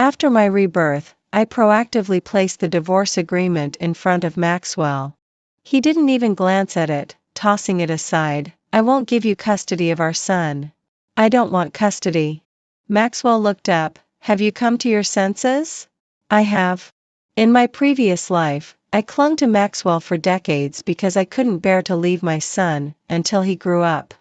After my rebirth, I proactively placed the divorce agreement in front of Maxwell. He didn't even glance at it, tossing it aside. I won't give you custody of our son. I don't want custody. Maxwell looked up. Have you come to your senses? I have. In my previous life, I clung to Maxwell for decades because I couldn't bear to leave my son until he grew up.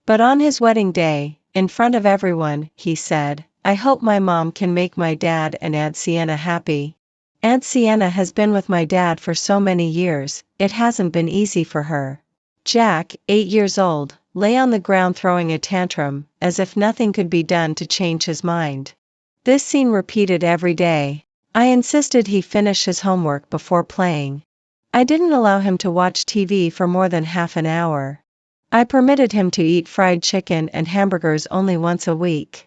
But on his wedding day, in front of everyone, he said, I hope my mom can make my dad and Aunt Sienna happy. Aunt Sienna has been with my dad for so many years, it hasn't been easy for her. Jack, 8 years old, lay on the ground throwing a tantrum, as if nothing could be done to change his mind. This scene repeated every day. I insisted he finish his homework before playing. I didn't allow him to watch TV for more than half an hour. I permitted him to eat fried chicken and hamburgers only once a week.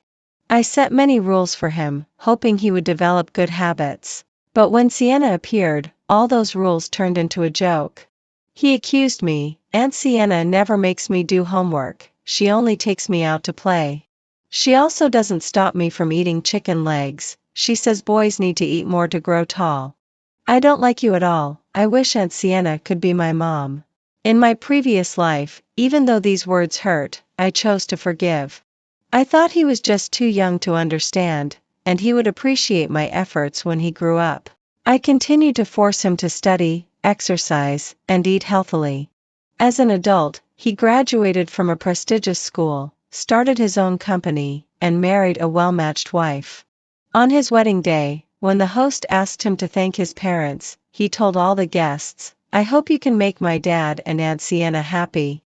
I set many rules for him, hoping he would develop good habits. But when Sienna appeared, all those rules turned into a joke. He accused me, Aunt Sienna never makes me do homework, she only takes me out to play. She also doesn't stop me from eating chicken legs, she says boys need to eat more to grow tall. I don't like you at all, I wish Aunt Sienna could be my mom. In my previous life, even though these words hurt, I chose to forgive. I thought he was just too young to understand, and he would appreciate my efforts when he grew up. I continued to force him to study, exercise, and eat healthily. As an adult, he graduated from a prestigious school, started his own company, and married a well-matched wife. On his wedding day, when the host asked him to thank his parents, he told all the guests, I hope you can make my dad and Aunt Sienna happy.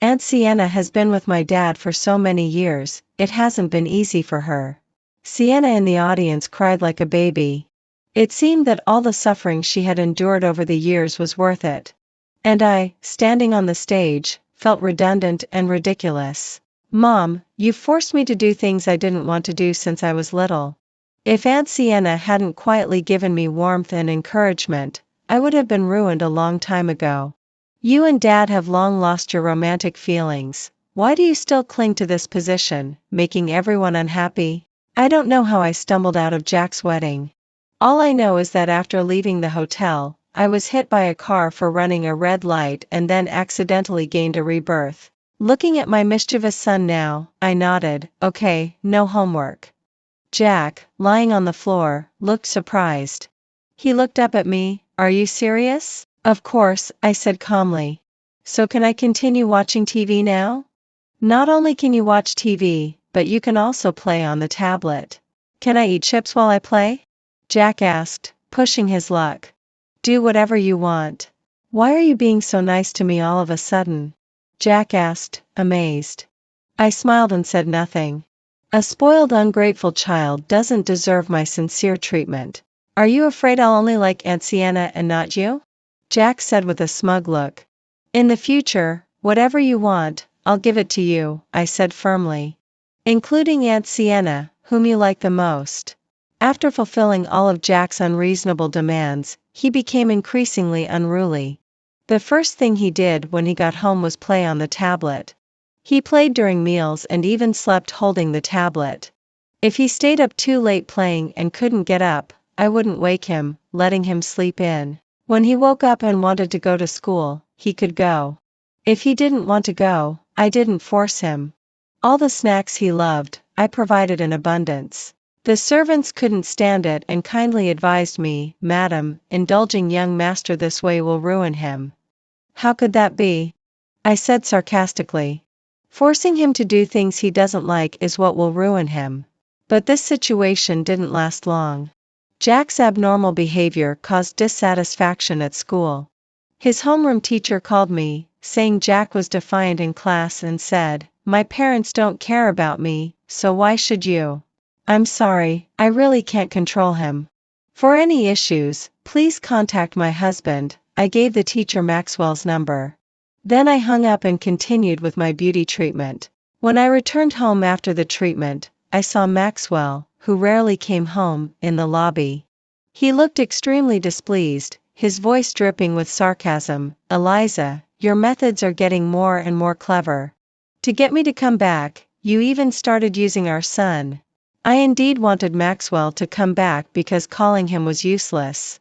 Aunt Sienna has been with my dad for so many years, it hasn't been easy for her. Sienna in the audience cried like a baby. It seemed that all the suffering she had endured over the years was worth it. And I, standing on the stage, felt redundant and ridiculous. Mom, you forced me to do things I didn't want to do since I was little. If Aunt Sienna hadn't quietly given me warmth and encouragement, I would have been ruined a long time ago. You and Dad have long lost your romantic feelings. Why do you still cling to this position, making everyone unhappy? I don't know how I stumbled out of Jack's wedding. All I know is that after leaving the hotel, I was hit by a car for running a red light and then accidentally gained a rebirth. Looking at my mischievous son now, I nodded, okay, no homework. Jack, lying on the floor, looked surprised. He looked up at me, are you serious? Of course, I said calmly. So can I continue watching TV now? Not only can you watch TV, but you can also play on the tablet. Can I eat chips while I play? Jack asked, pushing his luck. Do whatever you want. Why are you being so nice to me all of a sudden? Jack asked, amazed. I smiled and said nothing. A spoiled, ungrateful child doesn't deserve my sincere treatment. Are you afraid I'll only like Aunt Sienna and not you? Jack said with a smug look. In the future, whatever you want, I'll give it to you, I said firmly. Including Aunt Sienna, whom you like the most. After fulfilling all of Jack's unreasonable demands, he became increasingly unruly. The first thing he did when he got home was play on the tablet. He played during meals and even slept holding the tablet. If he stayed up too late playing and couldn't get up, I wouldn't wake him, letting him sleep in. When he woke up and wanted to go to school, he could go. If he didn't want to go, I didn't force him. All the snacks he loved, I provided in abundance. The servants couldn't stand it and kindly advised me, Madam, indulging young master this way will ruin him. How could that be? I said sarcastically. Forcing him to do things he doesn't like is what will ruin him. But this situation didn't last long. Jack's abnormal behavior caused dissatisfaction at school. His homeroom teacher called me, saying Jack was defiant in class and said, my parents don't care about me, so why should you? I'm sorry, I really can't control him. For any issues, please contact my husband. I gave the teacher Maxwell's number. Then I hung up and continued with my beauty treatment. When I returned home after the treatment, I saw Maxwell, who rarely came home, in the lobby. He looked extremely displeased, his voice dripping with sarcasm. Eliza, your methods are getting more and more clever. To get me to come back, you even started using our son. I indeed wanted Maxwell to come back because calling him was useless.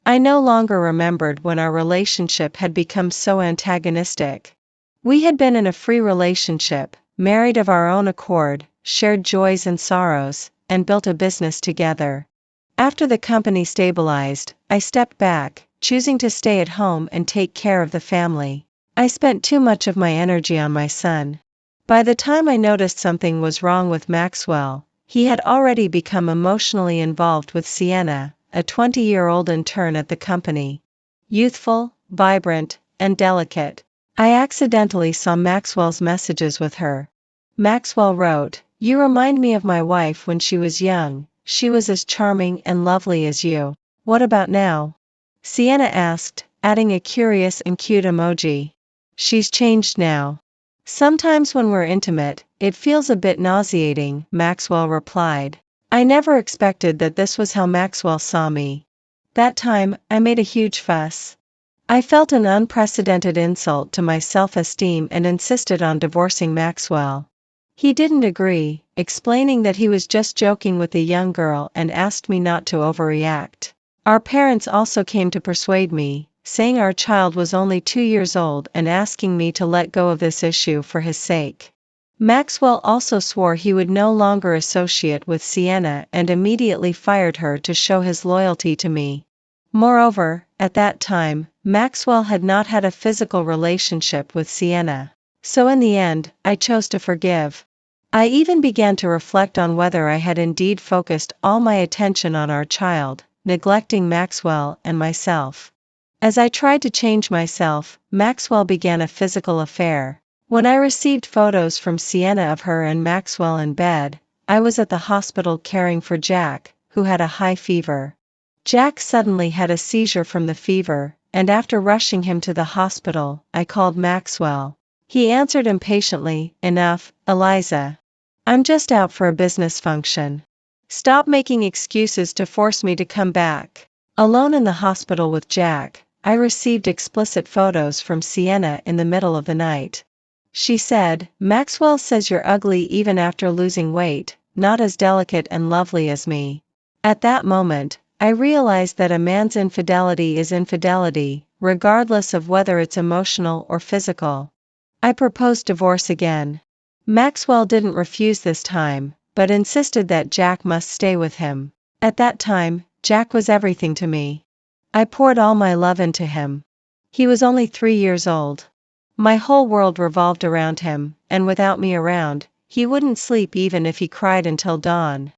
I no longer remembered when our relationship had become so antagonistic. We had been in a free relationship, married of our own accord, shared joys and sorrows, and built a business together. After the company stabilized, I stepped back, choosing to stay at home and take care of the family. I spent too much of my energy on my son. By the time I noticed something was wrong with Maxwell, he had already become emotionally involved with Sienna, a 20-year-old intern at the company. Youthful, vibrant, and delicate. I accidentally saw Maxwell's messages with her. Maxwell wrote, "You remind me of my wife when she was young. She was as charming and lovely as you. What about now?" Sienna asked, adding a curious and cute emoji. "She's changed now. Sometimes when we're intimate, it feels a bit nauseating," Maxwell replied. I never expected that this was how Maxwell saw me. That time, I made a huge fuss. I felt an unprecedented insult to my self-esteem and insisted on divorcing Maxwell. He didn't agree, explaining that he was just joking with a young girl and asked me not to overreact. Our parents also came to persuade me, saying our child was only 2 years old and asking me to let go of this issue for his sake. Maxwell also swore he would no longer associate with Sienna and immediately fired her to show his loyalty to me. Moreover, at that time, Maxwell had not had a physical relationship with Sienna. So in the end, I chose to forgive. I even began to reflect on whether I had indeed focused all my attention on our child, neglecting Maxwell and myself. As I tried to change myself, Maxwell began a physical affair. When I received photos from Sienna of her and Maxwell in bed, I was at the hospital caring for Jack, who had a high fever. Jack suddenly had a seizure from the fever, and after rushing him to the hospital, I called Maxwell. He answered impatiently, "Enough, Eliza. I'm just out for a business function. Stop making excuses to force me to come back." Alone in the hospital with Jack, I received explicit photos from Sienna in the middle of the night. She said, "Maxwell says you're ugly even after losing weight, not as delicate and lovely as me." At that moment, I realized that a man's infidelity is infidelity, regardless of whether it's emotional or physical. I proposed divorce again. Maxwell didn't refuse this time, but insisted that Jack must stay with him. At that time, Jack was everything to me. I poured all my love into him. He was only 3 years old. My whole world revolved around him, and without me around, he wouldn't sleep even if he cried until dawn.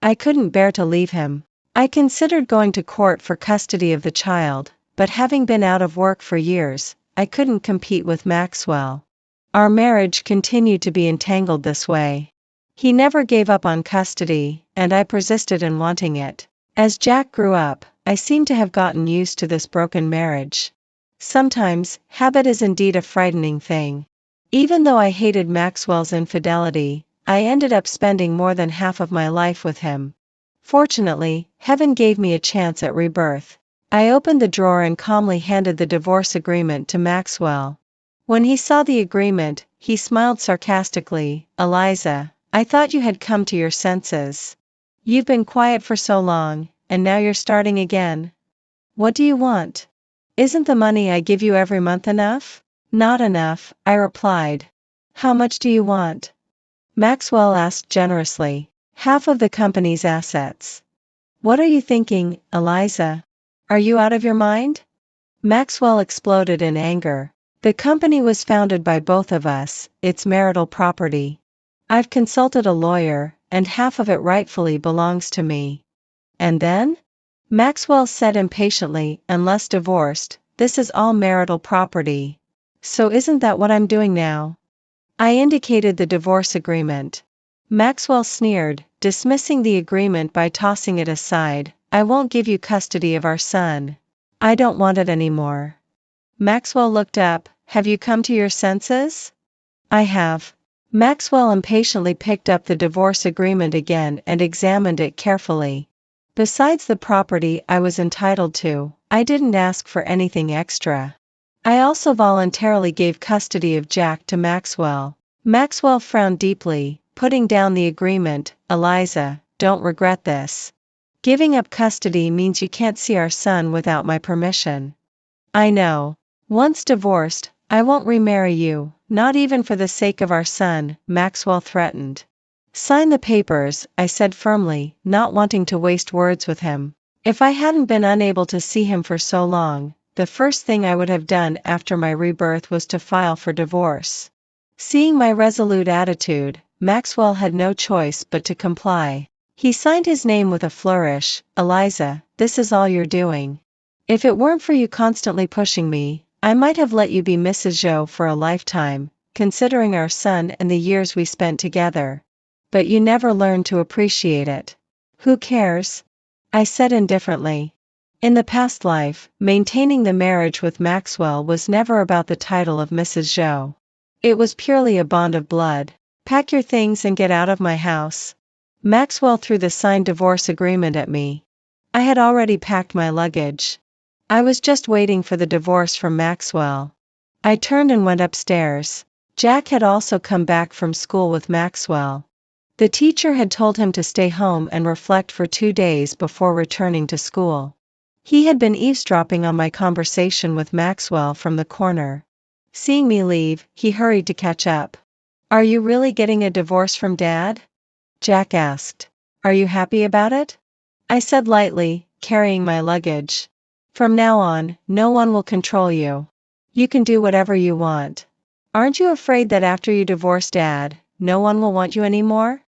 I couldn't bear to leave him. I considered going to court for custody of the child, but having been out of work for years, I couldn't compete with Maxwell. Our marriage continued to be entangled this way. He never gave up on custody, and I persisted in wanting it. As Jack grew up, I seemed to have gotten used to this broken marriage. Sometimes, habit is indeed a frightening thing. Even though I hated Maxwell's infidelity, I ended up spending more than half of my life with him. Fortunately, heaven gave me a chance at rebirth. I opened the drawer and calmly handed the divorce agreement to Maxwell. When he saw the agreement, he smiled sarcastically. "Eliza, I thought you had come to your senses. You've been quiet for so long, and now you're starting again. What do you want? Isn't the money I give you every month enough?" "Not enough," I replied. "How much do you want?" Maxwell asked generously. "Half of the company's assets." "What are you thinking, Eliza? Are you out of your mind?" Maxwell exploded in anger. "The company was founded by both of us, it's marital property. I've consulted a lawyer, and half of it rightfully belongs to me." "And then?" Maxwell said impatiently, "Unless divorced, this is all marital property. So isn't that what I'm doing now?" I indicated the divorce agreement. Maxwell sneered, dismissing the agreement by tossing it aside. "I won't give you custody of our son. I don't want it anymore." Maxwell looked up. "Have you come to your senses?" "I have." Maxwell impatiently picked up the divorce agreement again and examined it carefully. "Besides the property I was entitled to, I didn't ask for anything extra. I also voluntarily gave custody of Jack to Maxwell." Maxwell frowned deeply, putting down the agreement. "Eliza, don't regret this. Giving up custody means you can't see our son without my permission. I know. Once divorced, I won't remarry you, not even for the sake of our son, Maxwell threatened. Sign the papers, I said firmly, not wanting to waste words with him. If I hadn't been unable to see him for so long, the first thing I would have done after my rebirth was to file for divorce. Seeing my resolute attitude, Maxwell had no choice but to comply. He signed his name with a flourish. Eliza, this is all you're doing. If it weren't for you constantly pushing me, I might have let you be Mrs. Zhou for a lifetime, considering our son and the years we spent together. But you never learned to appreciate it. Who cares? I said indifferently. In the past life, maintaining the marriage with Maxwell was never about the title of Mrs. Zhou. It was purely a bond of blood. Pack your things and get out of my house. Maxwell threw the signed divorce agreement at me. I had already packed my luggage. I was just waiting for the divorce from Maxwell. I turned and went upstairs. Jack had also come back from school with Maxwell. The teacher had told him to stay home and reflect for 2 days before returning to school. He had been eavesdropping on my conversation with Maxwell from the corner. Seeing me leave, he hurried to catch up. Are you really getting a divorce from Dad? Jack asked. Are you happy about it? I said lightly, carrying my luggage. From now on, no one will control you. You can do whatever you want. Aren't you afraid that after you divorce Dad, no one will want you anymore?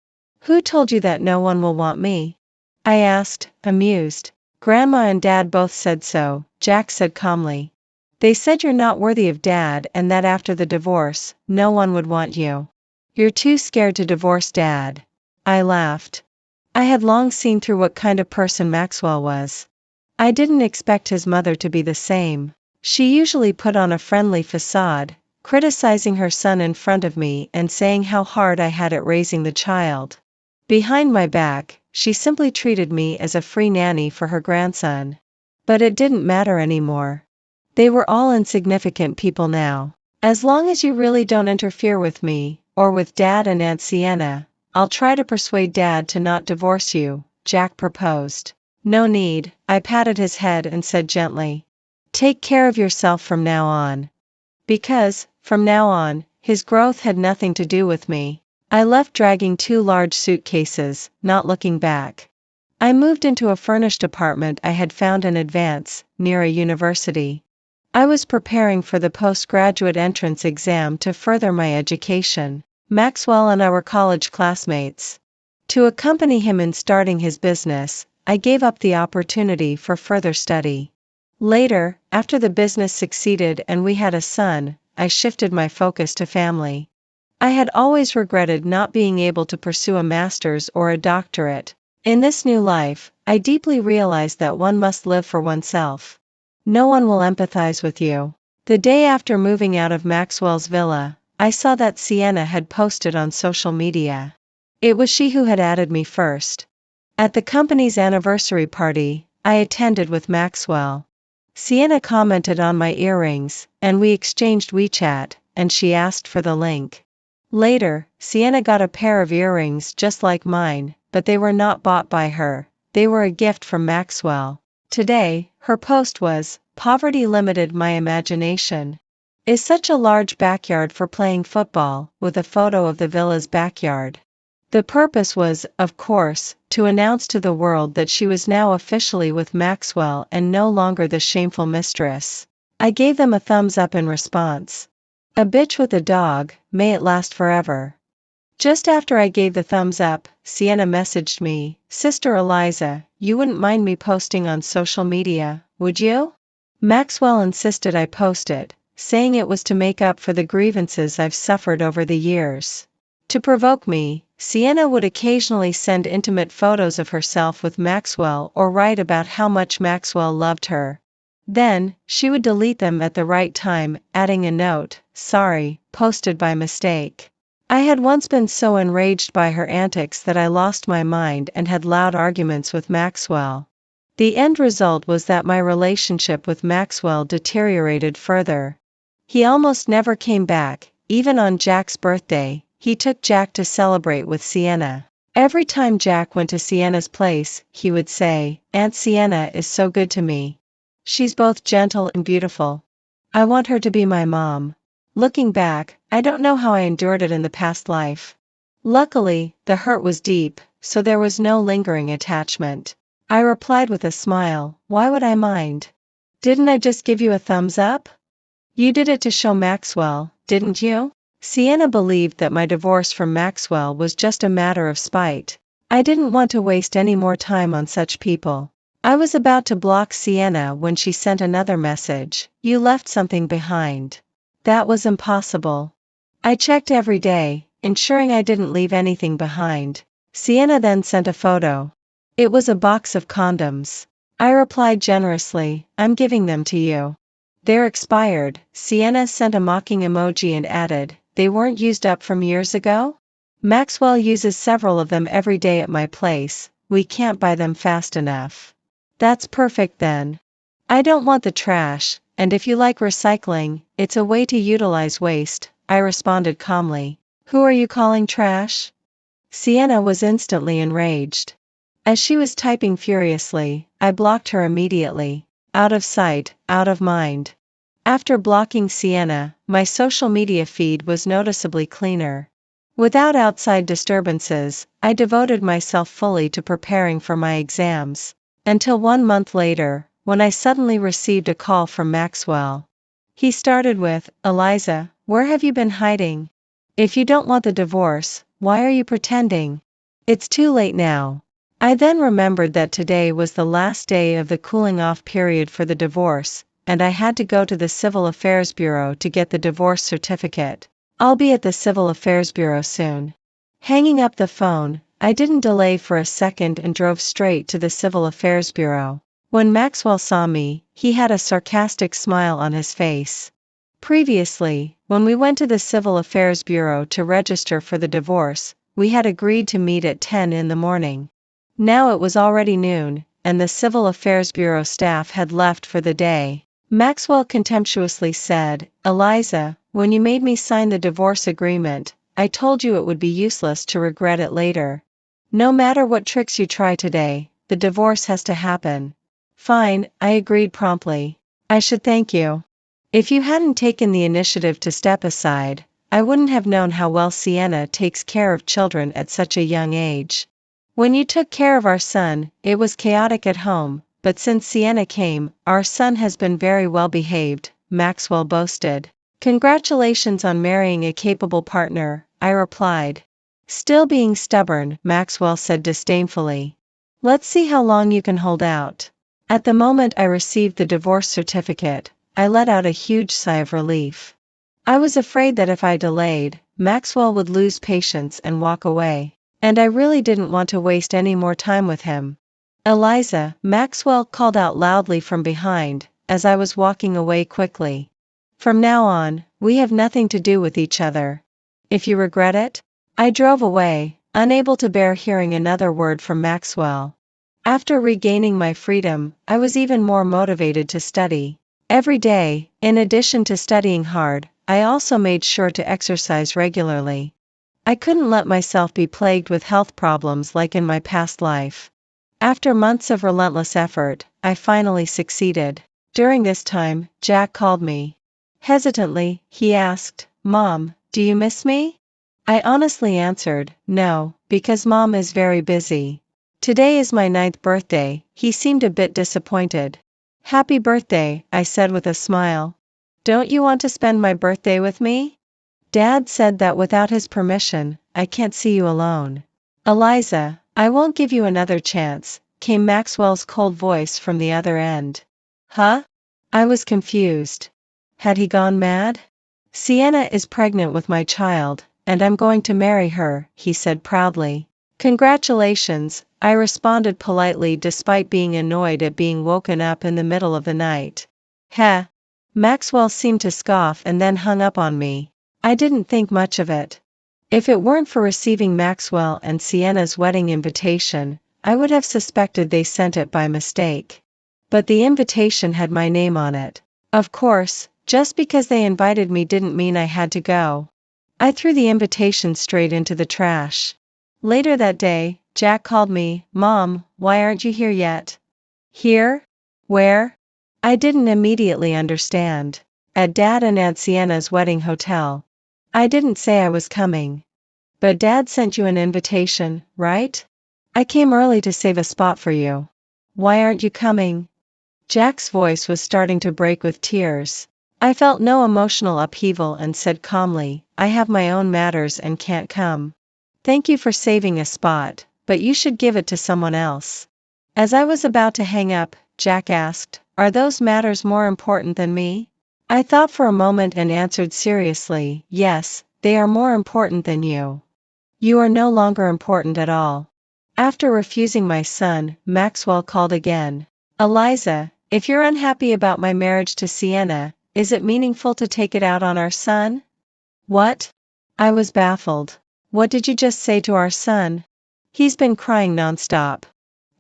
Who told you that no one will want me? I asked, amused. Grandma and Dad both said so, Jack said calmly. They said you're not worthy of Dad and that after the divorce, no one would want you. You're too scared to divorce Dad. I laughed. I had long seen through what kind of person Maxwell was. I didn't expect his mother to be the same. She usually put on a friendly facade, criticizing her son in front of me and saying how hard I had it raising the child. Behind my back, she simply treated me as a free nanny for her grandson. But it didn't matter anymore. They were all insignificant people now. As long as you really don't interfere with me, or with Dad and Aunt Sienna, I'll try to persuade Dad to not divorce you, Jack proposed. No need, I patted his head and said gently. Take care of yourself from now on. Because, from now on, his growth had nothing to do with me. I left dragging 2 large suitcases, not looking back. I moved into a furnished apartment I had found in advance, near a university. I was preparing for the postgraduate entrance exam to further my education. Maxwell and I were college classmates. To accompany him in starting his business, I gave up the opportunity for further study. Later, after the business succeeded and we had a son, I shifted my focus to family. I had always regretted not being able to pursue a master's or a doctorate. In this new life, I deeply realized that one must live for oneself. No one will empathize with you. The day after moving out of Maxwell's villa, I saw that Sienna had posted on social media. It was she who had added me first. At the company's anniversary party, I attended with Maxwell. Sienna commented on my earrings, and we exchanged WeChat, and she asked for the link. Later, Sienna got a pair of earrings just like mine, but they were not bought by her. They were a gift from Maxwell. Today, her post was, "Poverty limited my imagination. Is such a large backyard for playing football," with a photo of the villa's backyard. The purpose was, of course, to announce to the world that she was now officially with Maxwell and no longer the shameful mistress. I gave them a thumbs up in response. A bitch with a dog, may it last forever. Just after I gave the thumbs up, Sienna messaged me, "Sister Eliza, you wouldn't mind me posting on social media, would you?" Maxwell insisted I post it, saying it was to make up for the grievances I've suffered over the years. To provoke me, Sienna would occasionally send intimate photos of herself with Maxwell or write about how much Maxwell loved her. Then, she would delete them at the right time, adding a note, "Sorry, posted by mistake." I had once been so enraged by her antics that I lost my mind and had loud arguments with Maxwell. The end result was that my relationship with Maxwell deteriorated further. He almost never came back, even on Jack's birthday. He took Jack to celebrate with Sienna. Every time Jack went to Sienna's place, he would say, "Aunt Sienna is so good to me. She's both gentle and beautiful. I want her to be my mom." Looking back, I don't know how I endured it in the past life. Luckily, the hurt was deep, so there was no lingering attachment. I replied with a smile, "Why would I mind? Didn't I just give you a thumbs up? You did it to show Maxwell, didn't you?" Sienna believed that my divorce from Maxwell was just a matter of spite. I didn't want to waste any more time on such people. I was about to block Sienna when she sent another message, "You left something behind." That was impossible. I checked every day, ensuring I didn't leave anything behind. Sienna then sent a photo. It was a box of condoms. I replied generously, "I'm giving them to you. They're expired." Sienna sent a mocking emoji and added, "They weren't used up from years ago? Maxwell uses several of them every day at my place, we can't buy them fast enough." That's perfect then. I don't want the trash, and if you like recycling, it's a way to utilize waste, I responded calmly. Who are you calling trash? Sienna was instantly enraged. As she was typing furiously, I blocked her immediately. Out of sight, out of mind. After blocking Sienna, my social media feed was noticeably cleaner. Without outside disturbances, I devoted myself fully to preparing for my exams. Until 1 month later, when I suddenly received a call from Maxwell. He started with, "Eliza, where have you been hiding? If you don't want the divorce, why are you pretending? It's too late now." I then remembered that today was the last day of the cooling off period for the divorce, and I had to go to the Civil Affairs Bureau to get the divorce certificate. I'll be at the Civil Affairs Bureau soon. Hanging up the phone, I didn't delay for a second and drove straight to the Civil Affairs Bureau. When Maxwell saw me, he had a sarcastic smile on his face. Previously, when we went to the Civil Affairs Bureau to register for the divorce, we had agreed to meet at 10 in the morning. Now it was already noon, and the Civil Affairs Bureau staff had left for the day. Maxwell contemptuously said, "Eliza, when you made me sign the divorce agreement, I told you it would be useless to regret it later. No matter what tricks you try today, the divorce has to happen." Fine, I agreed promptly. I should thank you. If you hadn't taken the initiative to step aside, I wouldn't have known how well Sienna takes care of children at such a young age. When you took care of our son, it was chaotic at home, but since Sienna came, our son has been very well behaved, Maxwell boasted. Congratulations on marrying a capable partner, I replied. Still being stubborn, Maxwell said disdainfully. Let's see how long you can hold out. At the moment I received the divorce certificate, I let out a huge sigh of relief. I was afraid that if I delayed, Maxwell would lose patience and walk away, and I really didn't want to waste any more time with him. "Eliza," Maxwell called out loudly from behind, as I was walking away quickly. "From now on, we have nothing to do with each other. If you regret it?" I drove away, unable to bear hearing another word from Maxwell. After regaining my freedom, I was even more motivated to study. Every day, in addition to studying hard, I also made sure to exercise regularly. I couldn't let myself be plagued with health problems like in my past life. After months of relentless effort, I finally succeeded. During this time, Jack called me. Hesitantly, he asked, "Mom, do you miss me?" I honestly answered, "No, because Mom is very busy. Today is my 9th birthday." He seemed a bit disappointed. "Happy birthday," I said with a smile. "Don't you want to spend my birthday with me?" Dad said that without his permission, I can't see you alone. "Eliza, I won't give you another chance," came Maxwell's cold voice from the other end. Huh? I was confused. Had he gone mad? "Sienna is pregnant with my child, and I'm going to marry her," he said proudly. "Congratulations," I responded politely despite being annoyed at being woken up in the middle of the night. Heh. Maxwell seemed to scoff and then hung up on me. I didn't think much of it. If it weren't for receiving Maxwell and Sienna's wedding invitation, I would have suspected they sent it by mistake. But the invitation had my name on it. Of course, just because they invited me didn't mean I had to go. I threw the invitation straight into the trash. Later that day, Jack called me, "Mom, why aren't you here yet?" "Here? Where?" I didn't immediately understand. "At Dad and Aunt Sienna's wedding hotel." "I didn't say I was coming." "But Dad sent you an invitation, right?" "I came early to save a spot for you." "Why aren't you coming?" Jack's voice was starting to break with tears. I felt no emotional upheaval and said calmly, "I have my own matters and can't come." "Thank you for saving a spot, but you should give it to someone else." As I was about to hang up, Jack asked, "Are those matters more important than me?" I thought for a moment and answered seriously, "Yes, they are more important than you. You are no longer important at all." After refusing my son, Maxwell called again. "Eliza, if you're unhappy about my marriage to Sienna, is it meaningful to take it out on our son?" "What?" I was baffled. "What did you just say to our son?" "He's been crying nonstop."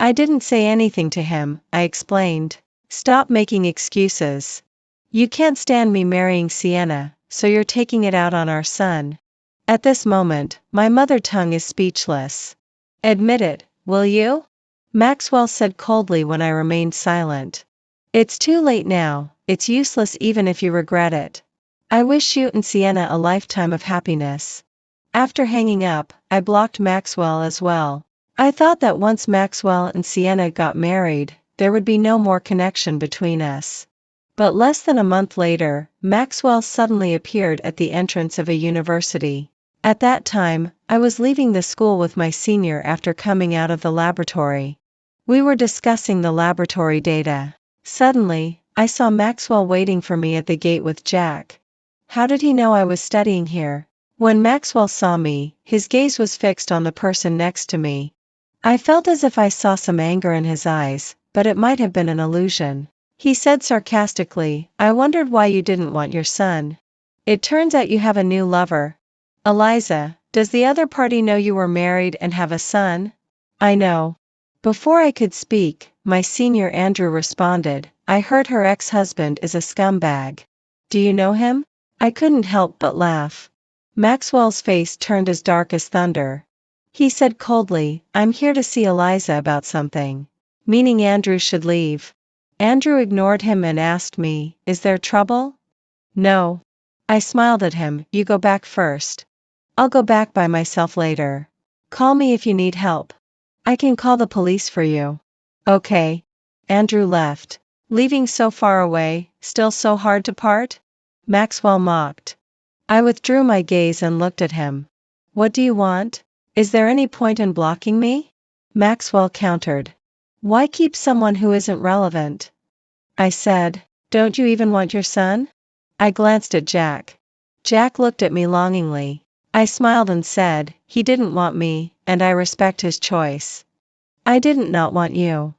"I didn't say anything to him," I explained. "Stop making excuses. You can't stand me marrying Sienna, so you're taking it out on our son." At this moment, my mother tongue is speechless. "Admit it, will you?" Maxwell said coldly when I remained silent. "It's too late now, it's useless even if you regret it. I wish you and Sienna a lifetime of happiness." After hanging up, I blocked Maxwell as well. I thought that once Maxwell and Sienna got married, there would be no more connection between us. But less than a month later, Maxwell suddenly appeared at the entrance of a university. At that time, I was leaving the school with my senior after coming out of the laboratory. We were discussing the laboratory data. Suddenly, I saw Maxwell waiting for me at the gate with Jack. How did he know I was studying here? When Maxwell saw me, his gaze was fixed on the person next to me. I felt as if I saw some anger in his eyes, but it might have been an illusion. He said sarcastically, "I wondered why you didn't want your son. It turns out you have a new lover. Eliza, does the other party know you were married and have a son?" "I know." Before I could speak, my senior Andrew responded, "I heard her ex-husband is a scumbag. Do you know him?" I couldn't help but laugh. Maxwell's face turned as dark as thunder. He said coldly, "I'm here to see Eliza about something." Meaning Andrew should leave. Andrew ignored him and asked me, "Is there trouble?" "No." I smiled at him, "You go back first. I'll go back by myself later. Call me if you need help. I can call the police for you." "Okay." Andrew left. "Leaving so far away, still so hard to part?" Maxwell mocked. I withdrew my gaze and looked at him. "What do you want? Is there any point in blocking me?" Maxwell countered. "Why keep someone who isn't relevant?" I said. "Don't you even want your son?" I glanced at Jack. Jack looked at me longingly. I smiled and said, "He didn't want me, and I respect his choice." "I didn't not want you."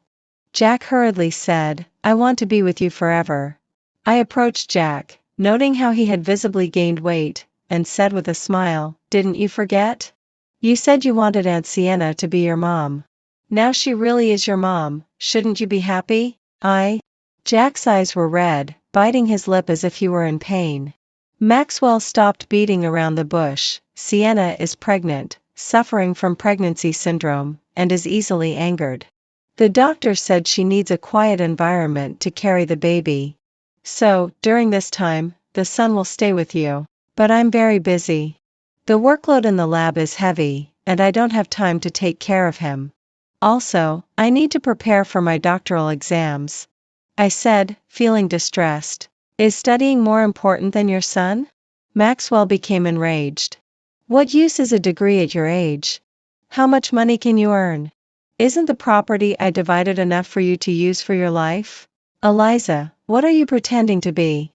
Jack hurriedly said, "I want to be with you forever." I approached Jack, noting how he had visibly gained weight, and said with a smile, "Didn't you forget? You said you wanted Aunt Sienna to be your mom. Now she really is your mom, shouldn't you be happy?" Jack's eyes were red, biting his lip as if he were in pain. Maxwell stopped beating around the bush. "Sienna is pregnant, suffering from pregnancy syndrome, and is easily angered. The doctor said she needs a quiet environment to carry the baby. So, during this time, the son will stay with you. But I'm very busy. The workload in the lab is heavy, and I don't have time to take care of him. Also, I need to prepare for my doctoral exams." I said, feeling distressed. "Is studying more important than your son?" Maxwell became enraged. "What use is a degree at your age? How much money can you earn? Isn't the property I divided enough for you to use for your life?" "Eliza, what are you pretending to be?"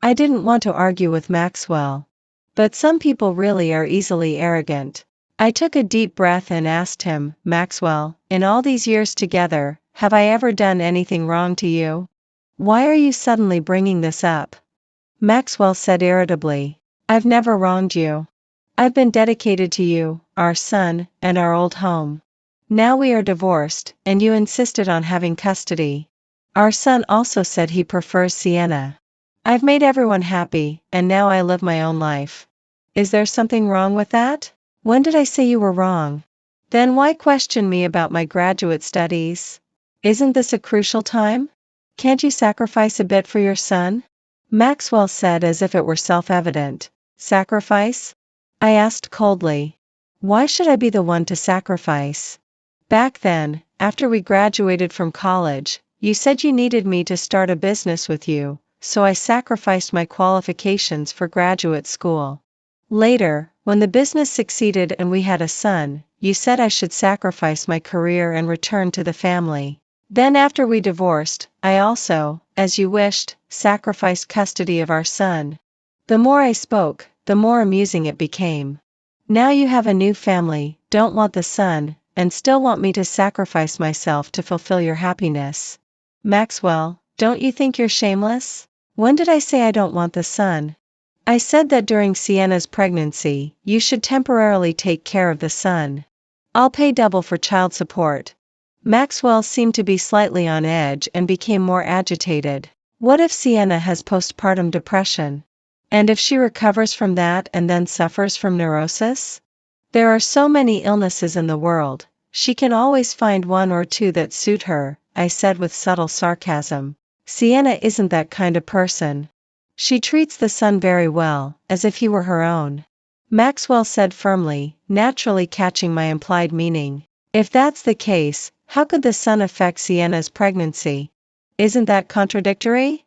I didn't want to argue with Maxwell. But some people really are easily arrogant. I took a deep breath and asked him, "Maxwell, in all these years together, have I ever done anything wrong to you? Why are you suddenly bringing this up?" Maxwell said irritably, "I've never wronged you. I've been dedicated to you, our son, and our old home. Now we are divorced, and you insisted on having custody. Our son also said he prefers Sienna. I've made everyone happy, and now I live my own life. Is there something wrong with that? When did I say you were wrong?" Then why question me about my graduate studies? Isn't this a crucial time? Can't you sacrifice a bit for your son? Maxwell said as if it were self-evident. Sacrifice? I asked coldly. Why should I be the one to sacrifice? Back then, after we graduated from college, you said you needed me to start a business with you, so I sacrificed my qualifications for graduate school. Later, when the business succeeded and we had a son, you said I should sacrifice my career and return to the family. Then after we divorced, I also, as you wished, sacrificed custody of our son. The more I spoke, the more amusing it became. Now you have a new family, don't want the son, and still want me to sacrifice myself to fulfill your happiness. Maxwell, don't you think you're shameless? When did I say I don't want the son? I said that during Sienna's pregnancy, you should temporarily take care of the son. I'll pay double for child support. Maxwell seemed to be slightly on edge and became more agitated. What if Sienna has postpartum depression? And if she recovers from that and then suffers from neurosis? There are so many illnesses in the world, she can always find one or two that suit her, I said with subtle sarcasm. Sienna isn't that kind of person. She treats the son very well, as if he were her own. Maxwell said firmly, naturally catching my implied meaning. If that's the case, how could the son affect Sienna's pregnancy? Isn't that contradictory?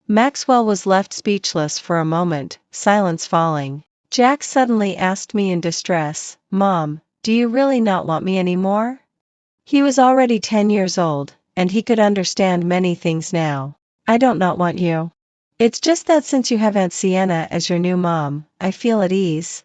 Maxwell was left speechless for a moment, silence falling. Jack suddenly asked me in distress, Mom, do you really not want me anymore? He was already 10 years old, and he could understand many things now. I don't not want you. It's just that since you have Aunt Sienna as your new mom, I feel at ease.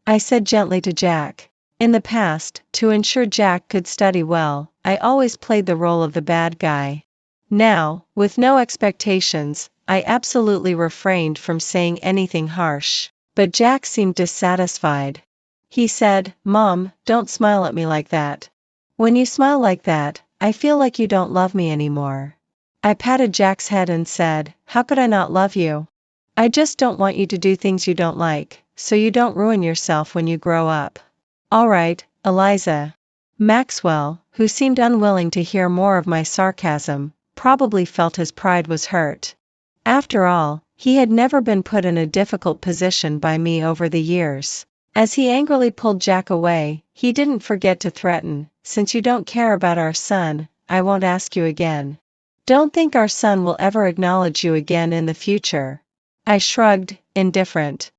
I said gently to Jack. In the past, to ensure Jack could study well, I always played the role of the bad guy. Now, with no expectations, I absolutely refrained from saying anything harsh. But Jack seemed dissatisfied. He said, Mom, don't smile at me like that. When you smile like that, I feel like you don't love me anymore. I patted Jack's head and said, how could I not love you? I just don't want you to do things you don't like, so you don't ruin yourself when you grow up. All right, Eliza. Maxwell, who seemed unwilling to hear more of my sarcasm, probably felt his pride was hurt. After all, he had never been put in a difficult position by me over the years. As he angrily pulled Jack away, he didn't forget to threaten, since you don't care about our son, I won't ask you again. Don't think our son will ever acknowledge you again in the future. I shrugged, indifferent.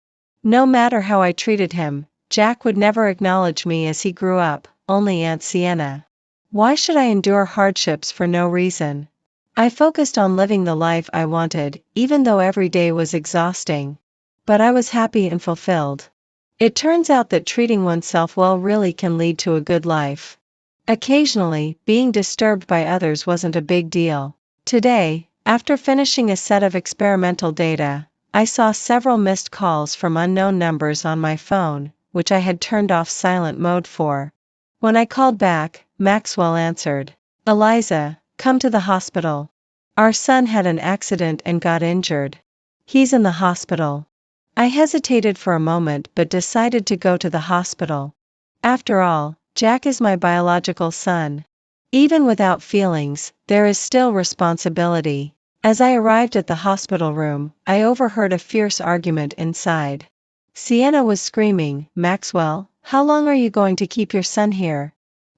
No matter how I treated him, Jack would never acknowledge me as he grew up, only Aunt Sienna. Why should I endure hardships for no reason? I focused on living the life I wanted, even though every day was exhausting. But I was happy and fulfilled. It turns out that treating oneself well really can lead to a good life. Occasionally, being disturbed by others wasn't a big deal. Today, after finishing a set of experimental data, I saw several missed calls from unknown numbers on my phone, which I had turned off silent mode for. When I called back, Maxwell answered. Eliza, come to the hospital. Our son had an accident and got injured. He's in the hospital. I hesitated for a moment but decided to go to the hospital. After all, Jack is my biological son. Even without feelings, there is still responsibility. As I arrived at the hospital room, I overheard a fierce argument inside. Sienna was screaming, Maxwell, how long are you going to keep your son here?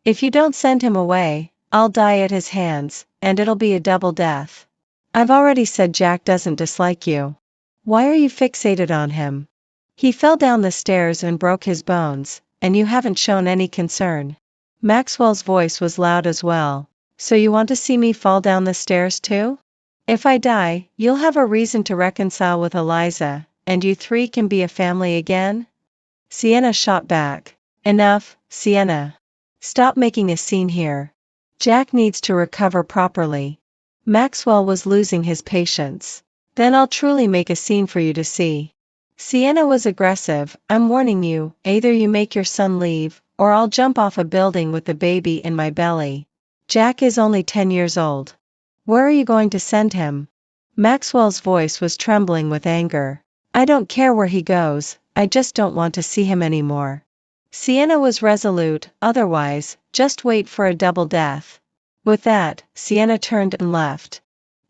If you don't send him away, I'll die at his hands, and it'll be a double death. I've already said Jack doesn't dislike you. Why are you fixated on him? He fell down the stairs and broke his bones, and you haven't shown any concern. Maxwell's voice was loud as well. So you want to see me fall down the stairs too? If I die, you'll have a reason to reconcile with Eliza, and you three can be a family again? Sienna shot back. Enough, Sienna. Stop making a scene here. Jack needs to recover properly. Maxwell was losing his patience. Then I'll truly make a scene for you to see. Sienna was aggressive. I'm warning you, either you make your son leave, or I'll jump off a building with the baby in my belly. Jack is only 10 years old. Where are you going to send him? Maxwell's voice was trembling with anger. I don't care where he goes, I just don't want to see him anymore. Sienna was resolute, otherwise, just wait for a double death. With that, Sienna turned and left.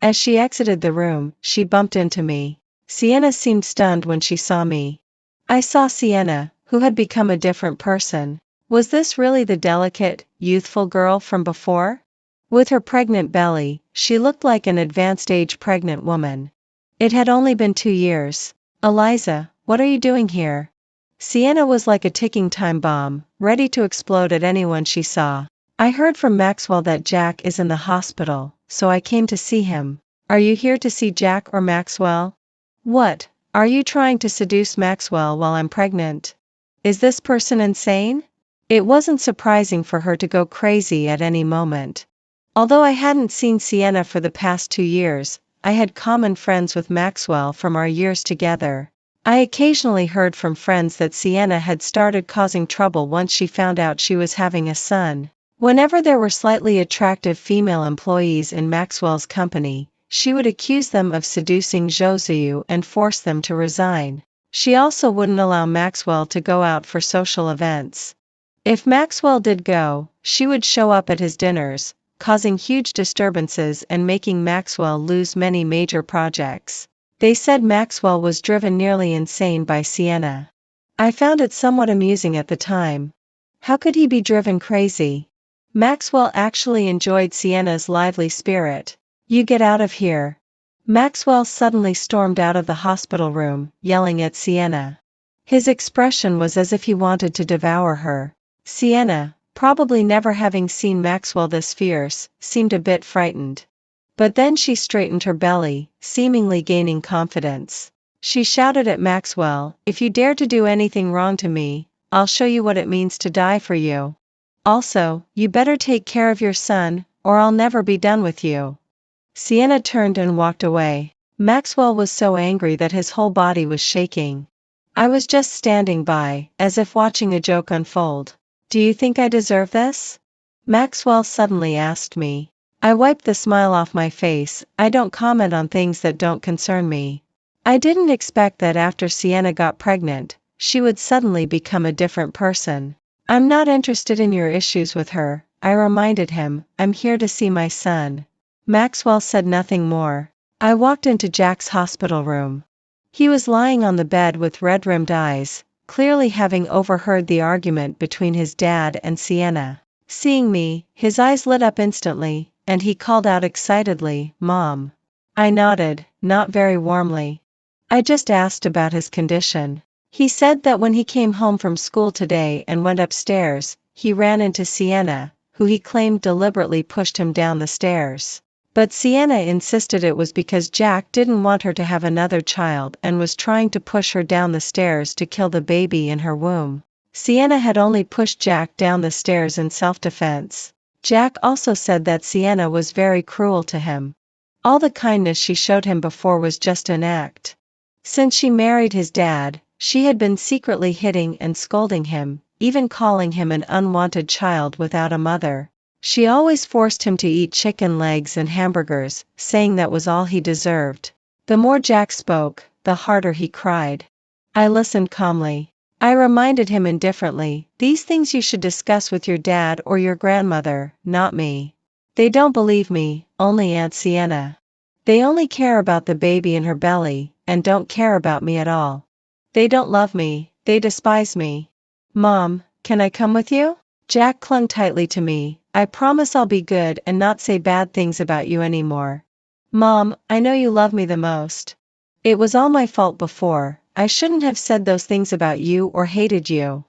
As she exited the room, she bumped into me. Sienna seemed stunned when she saw me. I saw Sienna, who had become a different person. Was this really the delicate, youthful girl from before? With her pregnant belly, she looked like an advanced-age pregnant woman. It had only been 2 years. Eliza, what are you doing here? Sienna was like a ticking time bomb, ready to explode at anyone she saw. I heard from Maxwell that Jack is in the hospital, so I came to see him. Are you here to see Jack or Maxwell? What, are you trying to seduce Maxwell while I'm pregnant? Is this person insane? It wasn't surprising for her to go crazy at any moment. Although I hadn't seen Sienna for the past 2 years, I had common friends with Maxwell from our years together. I occasionally heard from friends that Sienna had started causing trouble once she found out she was having a son. Whenever there were slightly attractive female employees in Maxwell's company, she would accuse them of seducing Josiu and force them to resign. She also wouldn't allow Maxwell to go out for social events. If Maxwell did go, she would show up at his dinners, causing huge disturbances and making Maxwell lose many major projects. They said Maxwell was driven nearly insane by Sienna. I found it somewhat amusing at the time. How could he be driven crazy? Maxwell actually enjoyed Sienna's lively spirit. You get out of here. Maxwell suddenly stormed out of the hospital room, yelling at Sienna. His expression was as if he wanted to devour her. Sienna, probably never having seen Maxwell this fierce, seemed a bit frightened. But then she straightened her belly, seemingly gaining confidence. She shouted at Maxwell, "If you dare to do anything wrong to me, I'll show you what it means to die for you. Also, you better take care of your son, or I'll never be done with you." Sienna turned and walked away. Maxwell was so angry that his whole body was shaking. I was just standing by, as if watching a joke unfold. "Do you think I deserve this?" Maxwell suddenly asked me. I wiped the smile off my face. I don't comment on things that don't concern me. I didn't expect that after Sienna got pregnant, she would suddenly become a different person. I'm not interested in your issues with her, I reminded him. I'm here to see my son. Maxwell said nothing more. I walked into Jack's hospital room. He was lying on the bed with red-rimmed eyes, clearly having overheard the argument between his dad and Sienna. Seeing me, his eyes lit up instantly, and he called out excitedly, "Mom." I nodded, not very warmly. I just asked about his condition. He said that when he came home from school today and went upstairs, he ran into Sienna, who he claimed deliberately pushed him down the stairs. But Sienna insisted it was because Jack didn't want her to have another child and was trying to push her down the stairs to kill the baby in her womb. Sienna had only pushed Jack down the stairs in self-defense. Jack also said that Sienna was very cruel to him. All the kindness she showed him before was just an act. Since she married his dad, she had been secretly hitting and scolding him, even calling him an unwanted child without a mother. She always forced him to eat chicken legs and hamburgers, saying that was all he deserved. The more Jack spoke, the harder he cried. I listened calmly. I reminded him indifferently, "These things you should discuss with your dad or your grandmother, not me. They don't believe me, only Aunt Sienna. They only care about the baby in her belly, and don't care about me at all. They don't love me, they despise me." "Mom, can I come with you?" Jack clung tightly to me. "I promise I'll be good and not say bad things about you anymore. Mom, I know you love me the most. It was all my fault before. I shouldn't have said those things about you or hated you.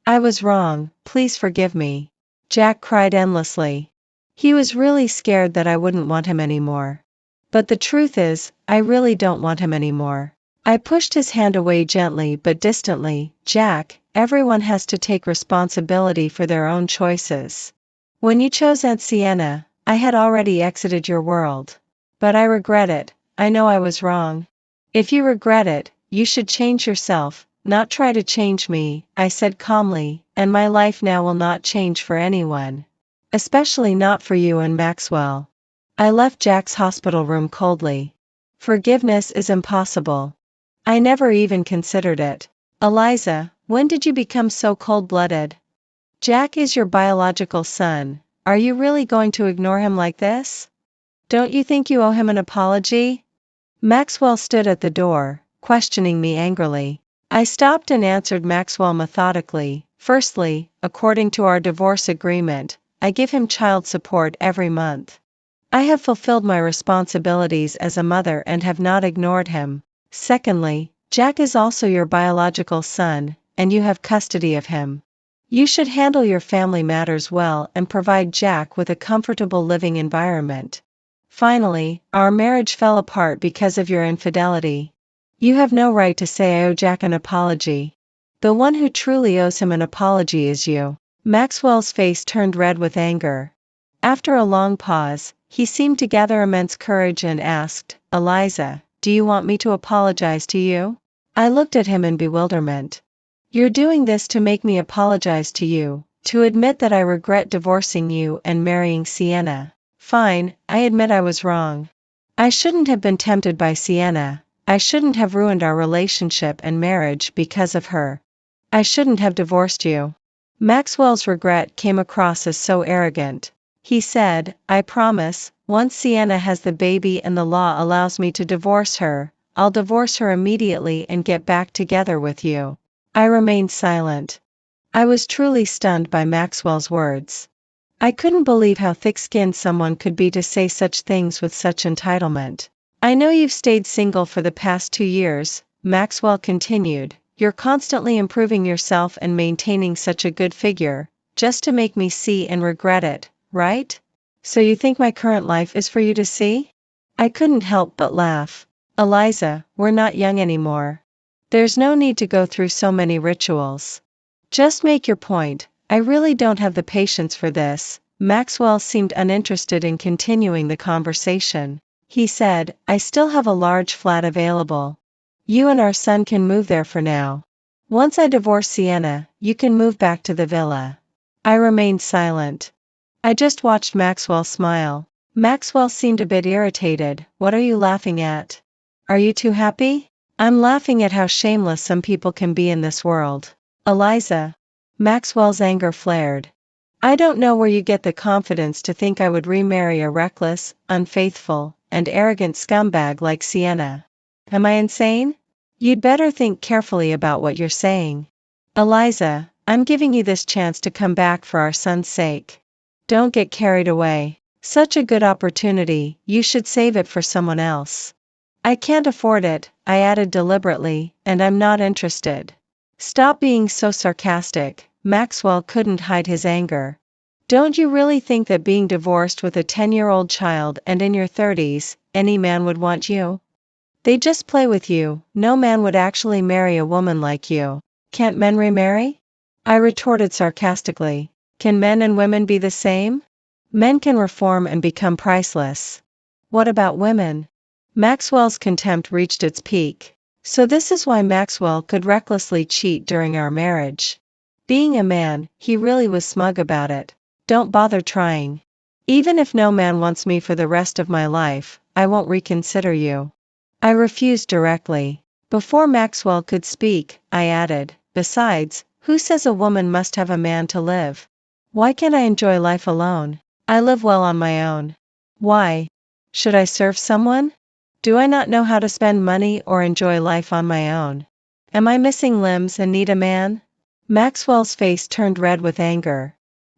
I was wrong, please forgive me." Jack cried endlessly. He was really scared that I wouldn't want him anymore. But the truth is, I really don't want him anymore. I pushed his hand away gently but distantly. "Jack, everyone has to take responsibility for their own choices. When you chose Aunt Sienna, I had already exited your world. But I regret it, I know I was wrong. If you regret it, you should change yourself, not try to change me," I said calmly, "and my life now will not change for anyone. Especially not for you and Maxwell." I left Jack's hospital room coldly. Forgiveness is impossible. I never even considered it. Eliza, when did you become so cold-blooded? Jack is your biological son. Are you really going to ignore him like this? Don't you think you owe him an apology? Maxwell stood at the door, questioning me angrily. I stopped and answered Maxwell methodically. Firstly, according to our divorce agreement, I give him child support every month. I have fulfilled my responsibilities as a mother and have not ignored him. Secondly, Jack is also your biological son, and you have custody of him. You should handle your family matters well and provide Jack with a comfortable living environment. Finally, our marriage fell apart because of your infidelity. You have no right to say I owe Jack an apology. The one who truly owes him an apology is you. Maxwell's face turned red with anger. After a long pause, he seemed to gather immense courage and asked, Eliza, do you want me to apologize to you? I looked at him in bewilderment. You're doing this to make me apologize to you, to admit that I regret divorcing you and marrying Sienna. Fine, I admit I was wrong. I shouldn't have been tempted by Sienna. I shouldn't have ruined our relationship and marriage because of her. I shouldn't have divorced you. Maxwell's regret came across as so arrogant. He said, I promise, once Sienna has the baby and the law allows me to divorce her, I'll divorce her immediately and get back together with you. I remained silent. I was truly stunned by Maxwell's words. I couldn't believe how thick-skinned someone could be to say such things with such entitlement. I know you've stayed single for the past 2 years, Maxwell continued. You're constantly improving yourself and maintaining such a good figure, just to make me see and regret it, right? So you think my current life is for you to see? I couldn't help but laugh. Eliza, we're not young anymore. There's no need to go through so many rituals. Just make your point. I really don't have the patience for this. Maxwell seemed uninterested in continuing the conversation. He said, I still have a large flat available. You and our son can move there for now. Once I divorce Sienna, you can move back to the villa. I remained silent. I just watched Maxwell smile. Maxwell seemed a bit irritated. What are you laughing at? Are you too happy? I'm laughing at how shameless some people can be in this world. Eliza. Maxwell's anger flared. I don't know where you get the confidence to think I would remarry a reckless, unfaithful, and arrogant scumbag like Sienna. Am I insane? You'd better think carefully about what you're saying. Eliza, I'm giving you this chance to come back for our son's sake. Don't get carried away. Such a good opportunity, you should save it for someone else. I can't afford it, I added deliberately, and I'm not interested. Stop being so sarcastic. Maxwell couldn't hide his anger. Don't you really think that being divorced with a 10-year-old child and in your 30s, any man would want you? They just play with you. No man would actually marry a woman like you. Can't men remarry? I retorted sarcastically. Can men and women be the same? Men can reform and become priceless. What about women? Maxwell's contempt reached its peak. So this is why Maxwell could recklessly cheat during our marriage. Being a man, he really was smug about it. Don't bother trying. Even if no man wants me for the rest of my life, I won't reconsider you. I refused directly. Before Maxwell could speak, I added, besides, who says a woman must have a man to live? Why can't I enjoy life alone? I live well on my own. Why? Should I serve someone? Do I not know how to spend money or enjoy life on my own? Am I missing limbs and need a man? Maxwell's face turned red with anger.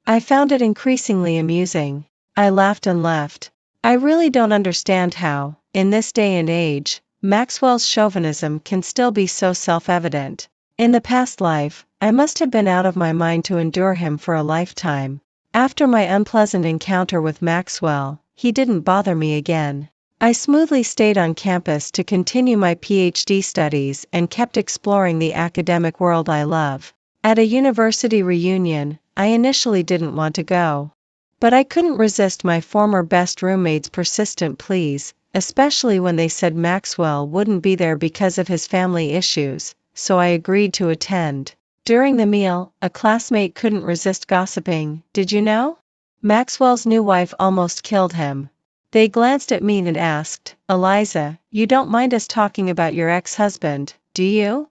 I found it increasingly amusing. I laughed and left. I really don't understand how, in this day and age, Maxwell's chauvinism can still be so self-evident. In the past life, I must have been out of my mind to endure him for a lifetime. After my unpleasant encounter with Maxwell, he didn't bother me again. I smoothly stayed on campus to continue my PhD studies and kept exploring the academic world I love. At a university reunion, I initially didn't want to go. But I couldn't resist my former best roommate's persistent pleas, especially when they said Maxwell wouldn't be there because of his family issues, so I agreed to attend. During the meal, a classmate couldn't resist gossiping. Did you know? Maxwell's new wife almost killed him. They glanced at me and asked, Eliza, you don't mind us talking about your ex-husband, do you?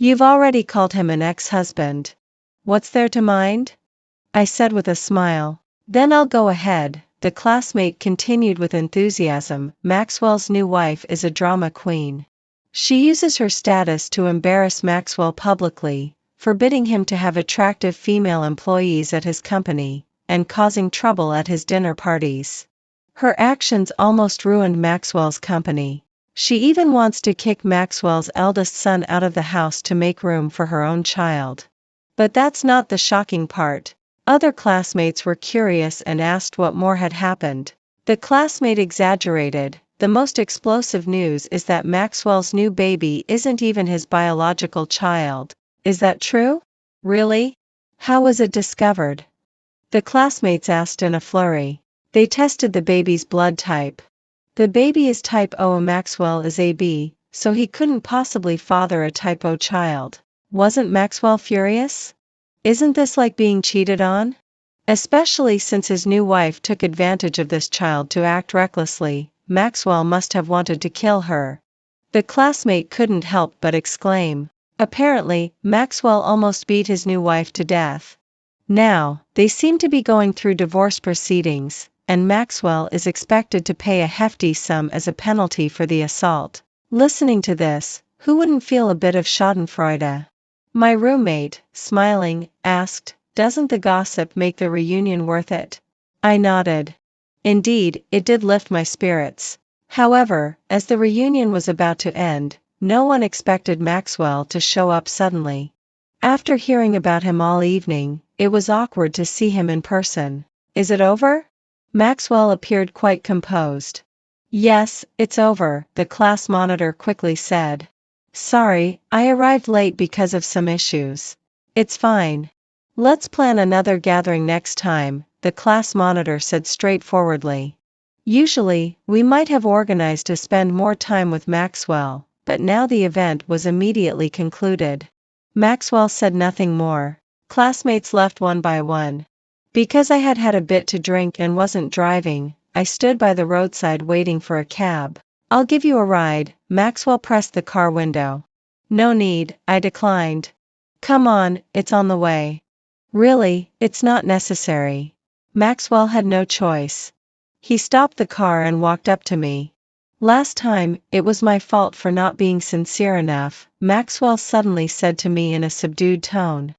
You've already called him an ex-husband. What's there to mind? I said with a smile. Then I'll go ahead, the classmate continued with enthusiasm. Maxwell's new wife is a drama queen. She uses her status to embarrass Maxwell publicly, forbidding him to have attractive female employees at his company, and causing trouble at his dinner parties. Her actions almost ruined Maxwell's company. She even wants to kick Maxwell's eldest son out of the house to make room for her own child. But that's not the shocking part. Other classmates were curious and asked what more had happened. The classmate exaggerated. The most explosive news is that Maxwell's new baby isn't even his biological child. Is that true? Really? How was it discovered? The classmates asked in a flurry. They tested the baby's blood type. The baby is type O, Maxwell is AB, so he couldn't possibly father a type O child. Wasn't Maxwell furious? Isn't this like being cheated on? Especially since his new wife took advantage of this child to act recklessly, Maxwell must have wanted to kill her. The classmate couldn't help but exclaim. Apparently, Maxwell almost beat his new wife to death. Now, they seem to be going through divorce proceedings, and Maxwell is expected to pay a hefty sum as a penalty for the assault. Listening to this, who wouldn't feel a bit of schadenfreude? My roommate, smiling, asked, "Doesn't the gossip make the reunion worth it?" I nodded. Indeed, it did lift my spirits. However, as the reunion was about to end, no one expected Maxwell to show up suddenly. After hearing about him all evening, it was awkward to see him in person. Is it over? Maxwell appeared quite composed. Yes, it's over, the class monitor quickly said. Sorry, I arrived late because of some issues. It's fine. Let's plan another gathering next time, the class monitor said straightforwardly. Usually, we might have organized to spend more time with Maxwell, but now the event was immediately concluded. Maxwell said nothing more. Classmates left one by one. Because I had had a bit to drink and wasn't driving, I stood by the roadside waiting for a cab. I'll give you a ride, Maxwell pressed the car window. No need, I declined. Come on, it's on the way. Really, it's not necessary. Maxwell had no choice. He stopped the car and walked up to me. Last time, it was my fault for not being sincere enough, Maxwell suddenly said to me in a subdued tone.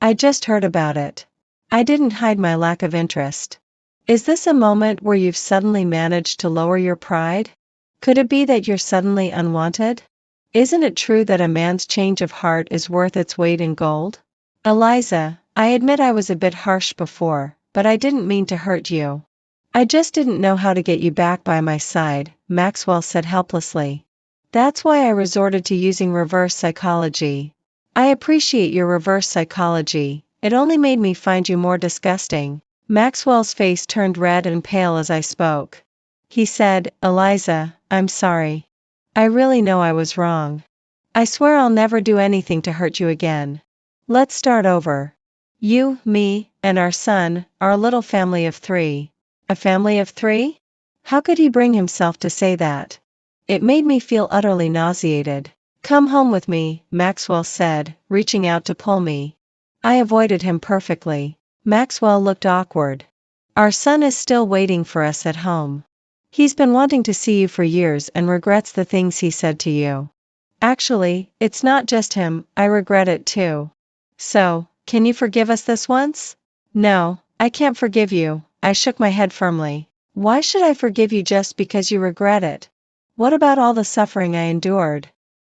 I just heard about it. I didn't hide my lack of interest. Is this a moment where you've suddenly managed to lower your pride? Could it be that you're suddenly unwanted? Isn't it true that a man's change of heart is worth its weight in gold? Eliza, I admit I was a bit harsh before, but I didn't mean to hurt you. I just didn't know how to get you back by my side, Maxwell said helplessly. That's why I resorted to using reverse psychology. I appreciate your reverse psychology, it only made me find you more disgusting. Maxwell's face turned red and pale as I spoke. He said, Eliza, I'm sorry. I really know I was wrong. I swear I'll never do anything to hurt you again. Let's start over. You, me, and our son, our little family of 3. A family of 3? How could he bring himself to say that? It made me feel utterly nauseated. Come home with me, Maxwell said, reaching out to pull me. I avoided him perfectly. Maxwell looked awkward. Our son is still waiting for us at home. He's been wanting to see you for years and regrets the things he said to you. Actually, it's not just him, I regret it too. So, can you forgive us this once? No, I can't forgive you, I shook my head firmly. Why should I forgive you just because you regret it? What about all the suffering I endured?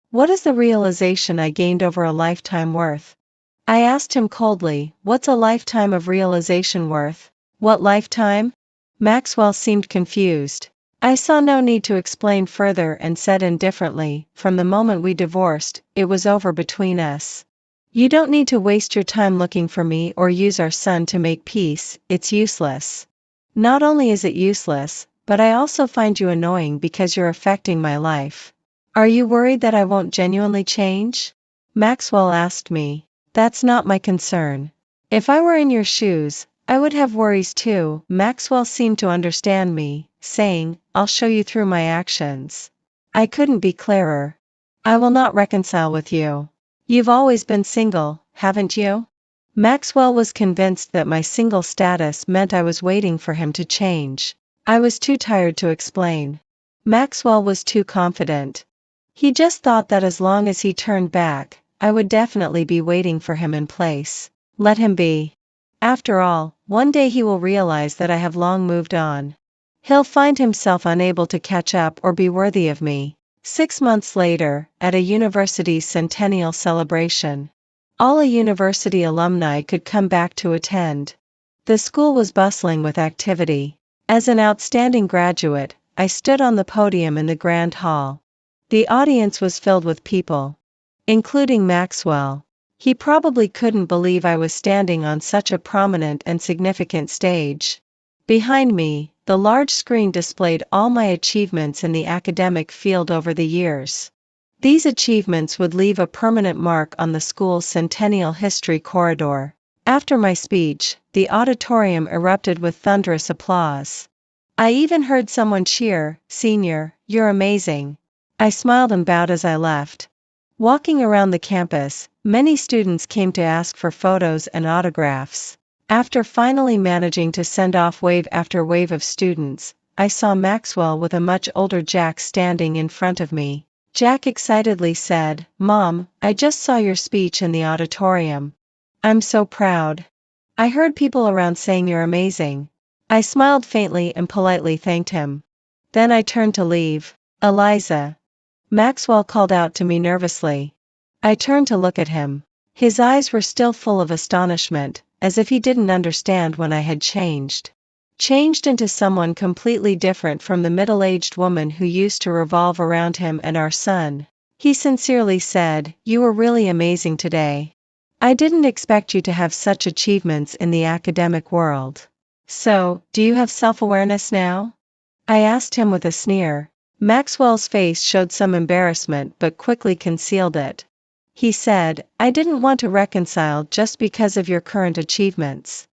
What is the realization I gained over a lifetime worth? I asked him coldly, what's a lifetime of realization worth? What lifetime? Maxwell seemed confused. I saw no need to explain further and said indifferently, from the moment we divorced, it was over between us. You don't need to waste your time looking for me or use our son to make peace, it's useless. Not only is it useless, but I also find you annoying because you're affecting my life. Are you worried that I won't genuinely change? Maxwell asked me. That's not my concern. If I were in your shoes, I would have worries too. Maxwell seemed to understand me, saying, I'll show you through my actions. I couldn't be clearer. I will not reconcile with you. You've always been single, haven't you? Maxwell was convinced that my single status meant I was waiting for him to change. I was too tired to explain. Maxwell was too confident. He just thought that as long as he turned back, I would definitely be waiting for him in place. Let him be. After all, one day he will realize that I have long moved on. He'll find himself unable to catch up or be worthy of me. 6 months later, at a university's centennial celebration, all a university alumni could come back to attend. The school was bustling with activity. As an outstanding graduate, I stood on the podium in the grand hall. The audience was filled with people, including Maxwell. He probably couldn't believe I was standing on such a prominent and significant stage. Behind me, the large screen displayed all my achievements in the academic field over the years. These achievements would leave a permanent mark on the school's centennial history corridor. After my speech, the auditorium erupted with thunderous applause. I even heard someone cheer, "Senior, you're amazing." I smiled and bowed as I left. Walking around the campus, many students came to ask for photos and autographs. After finally managing to send off wave after wave of students, I saw Maxwell with a much older Jack standing in front of me. Jack excitedly said, "Mom, I just saw your speech in the auditorium. I'm so proud. I heard people around saying you're amazing." I smiled faintly and politely thanked him. Then I turned to leave. "Eliza." Maxwell called out to me nervously. I turned to look at him. His eyes were still full of astonishment, as if he didn't understand when I had changed. Changed into someone completely different from the middle-aged woman who used to revolve around him and our son. He sincerely said, "You were really amazing today. I didn't expect you to have such achievements in the academic world. So, do you have self-awareness now?" I asked him with a sneer. Maxwell's face showed some embarrassment but quickly concealed it. He said, "I didn't want to reconcile just because of your current achievements.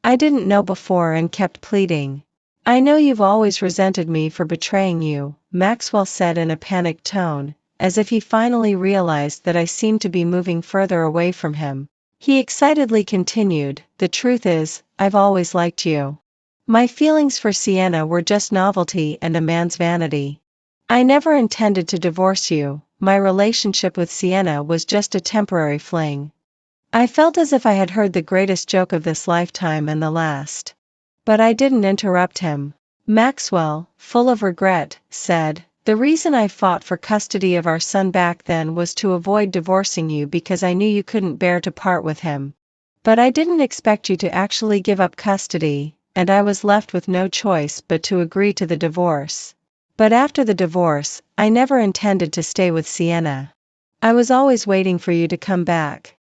I didn't know before," and kept pleading. "I know you've always resented me for betraying you," Maxwell said in a panicked tone, as if he finally realized that I seemed to be moving further away from him. He excitedly continued, "The truth is, I've always liked you. My feelings for Sienna were just novelty and a man's vanity. I never intended to divorce you. My relationship with Sienna was just a temporary fling." I felt as if I had heard the greatest joke of this lifetime and the last. But I didn't interrupt him. Maxwell, full of regret, said, "The reason I fought for custody of our son back then was to avoid divorcing you because I knew you couldn't bear to part with him. But I didn't expect you to actually give up custody, and I was left with no choice but to agree to the divorce. But after the divorce, I never intended to stay with Sienna. I was always waiting for you to come back.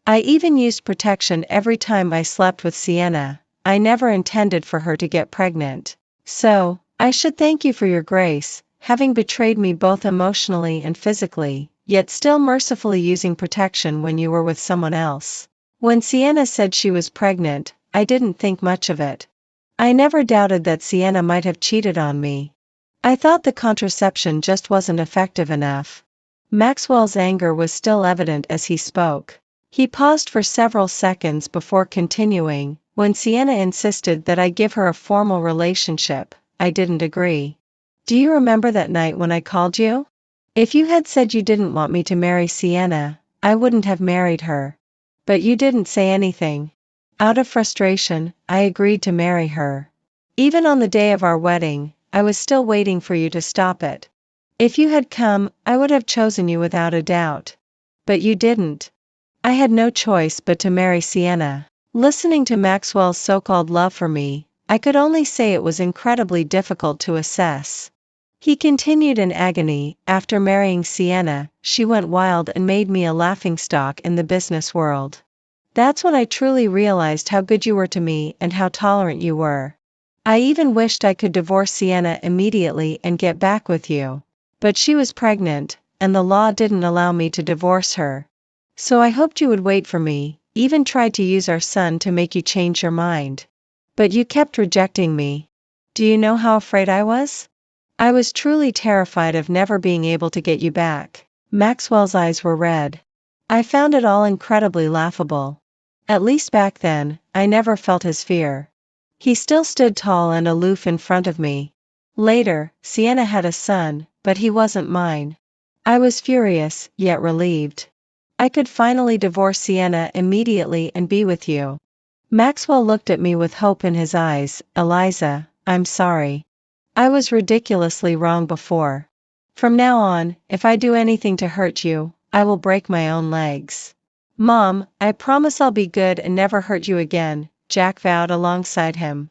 I even used protection every time I slept with Sienna. I never intended for her to get pregnant. So, I should thank you for your grace, having betrayed me both emotionally and physically, yet still mercifully using protection when you were with someone else. When Sienna said she was pregnant, I didn't think much of it. I never doubted that Sienna might have cheated on me. I thought the contraception just wasn't effective enough." Maxwell's anger was still evident as he spoke. He paused for several seconds before continuing, "When Sienna insisted that I give her a formal relationship, I didn't agree. Do you remember that night when I called you? If you had said you didn't want me to marry Sienna, I wouldn't have married her. But you didn't say anything. Out of frustration, I agreed to marry her. Even on the day of our wedding, I was still waiting for you to stop it. If you had come, I would have chosen you without a doubt. But you didn't. I had no choice but to marry Sienna." Listening to Maxwell's so-called love for me, I could only say it was incredibly difficult to assess. He continued in agony, "After marrying Sienna, she went wild and made me a laughingstock in the business world. That's when I truly realized how good you were to me and how tolerant you were. I even wished I could divorce Sienna immediately and get back with you. But she was pregnant, and the law didn't allow me to divorce her. So I hoped you would wait for me, even tried to use our son to make you change your mind. But you kept rejecting me. Do you know how afraid I was? I was truly terrified of never being able to get you back." Maxwell's eyes were red. I found it all incredibly laughable. At least back then, I never felt his fear. He still stood tall and aloof in front of me. Later, Sienna had a son, but he wasn't mine. I was furious, yet relieved. I could finally divorce Sienna immediately and be with you. Maxwell looked at me with hope in his eyes. Eliza, I'm sorry. I was ridiculously wrong before. From now on, if I do anything to hurt you, I will break my own legs. Mom, I promise I'll be good and never hurt you again, Jack vowed alongside him.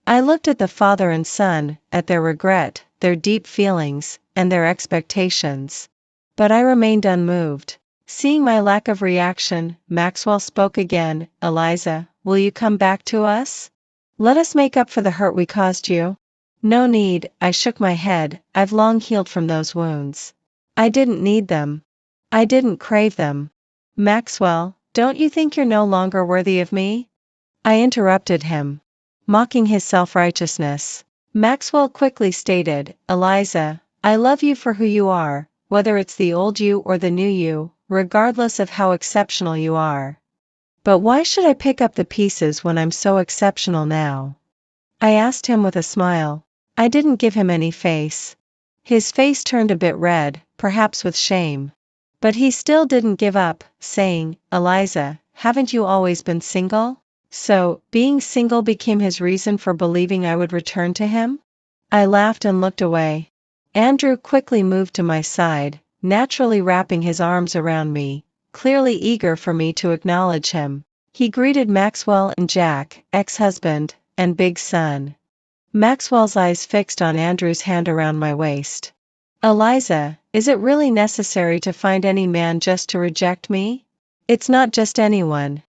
I looked at the father and son, at their regret, their deep feelings, and their expectations. But I remained unmoved. Seeing my lack of reaction, Maxwell spoke again. Eliza, will you come back to us? Let us make up for the hurt we caused you. No need, I shook my head. I've long healed from those wounds. I didn't need them. I didn't crave them. Maxwell, don't you think you're no longer worthy of me? I interrupted him, mocking his self-righteousness. Maxwell quickly stated, Eliza, I love you for who you are, whether it's the old you or the new you, regardless of how exceptional you are. But why should I pick up the pieces when I'm so exceptional now? I asked him with a smile. I didn't give him any face. His face turned a bit red, perhaps with shame. But he still didn't give up, saying, Eliza, haven't you always been single? So, being single became his reason for believing I would return to him? I laughed and looked away. Andrew quickly moved to my side, naturally wrapping his arms around me, clearly eager for me to acknowledge him. He greeted Maxwell and Jack, ex-husband, and big son. Maxwell's eyes fixed on Andrew's hand around my waist. Eliza, is it really necessary to find any man just to reject me? It's not just anyone.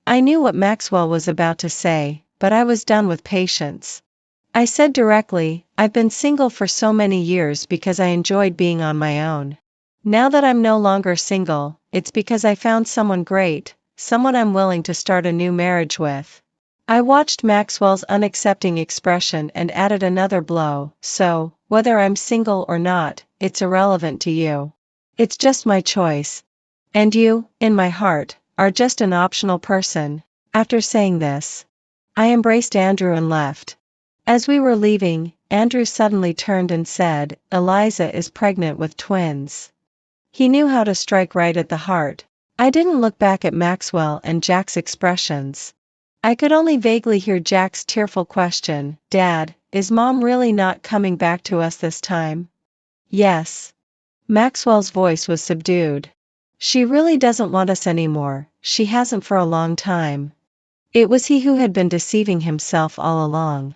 I knew what Maxwell was about to say, but I was done with patience. I said directly, I've been single for so many years because I enjoyed being on my own. Now that I'm no longer single, it's because I found someone great, someone I'm willing to start a new marriage with. I watched Maxwell's unaccepting expression and added another blow. So, whether I'm single or not, it's irrelevant to you. It's just my choice. And you, in my heart, are just an optional person. After saying this, I embraced Andrew and left. As we were leaving, Andrew suddenly turned and said, Eliza is pregnant with twins. He knew how to strike right at the heart. I didn't look back at Maxwell and Jack's expressions. I could only vaguely hear Jack's tearful question, Dad, is Mom really not coming back to us this time? Yes. Maxwell's voice was subdued. She really doesn't want us anymore, she hasn't for a long time. It was he who had been deceiving himself all along.